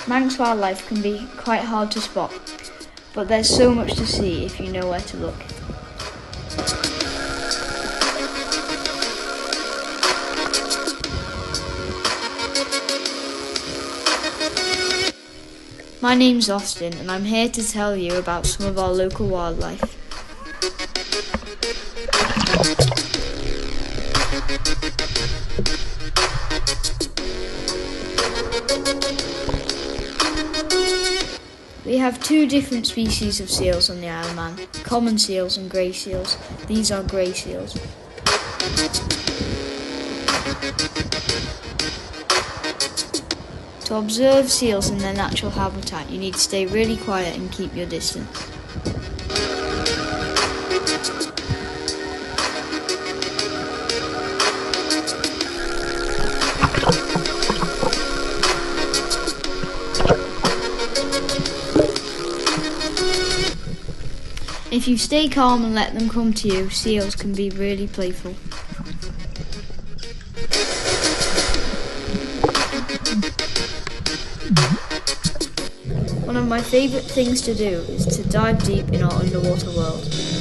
Manx wildlife can be quite hard to spot, but there's so much to see if you know where to look. My name's Austin and I'm here to tell you about some of our local wildlife. We have two different species of seals on the Isle of Man, common seals and grey seals. These are grey seals. To observe seals in their natural habitat, you need to stay really quiet and keep your distance. If you stay calm and let them come to you, seals can be really playful. One of my favourite things to do is to dive deep in our underwater world.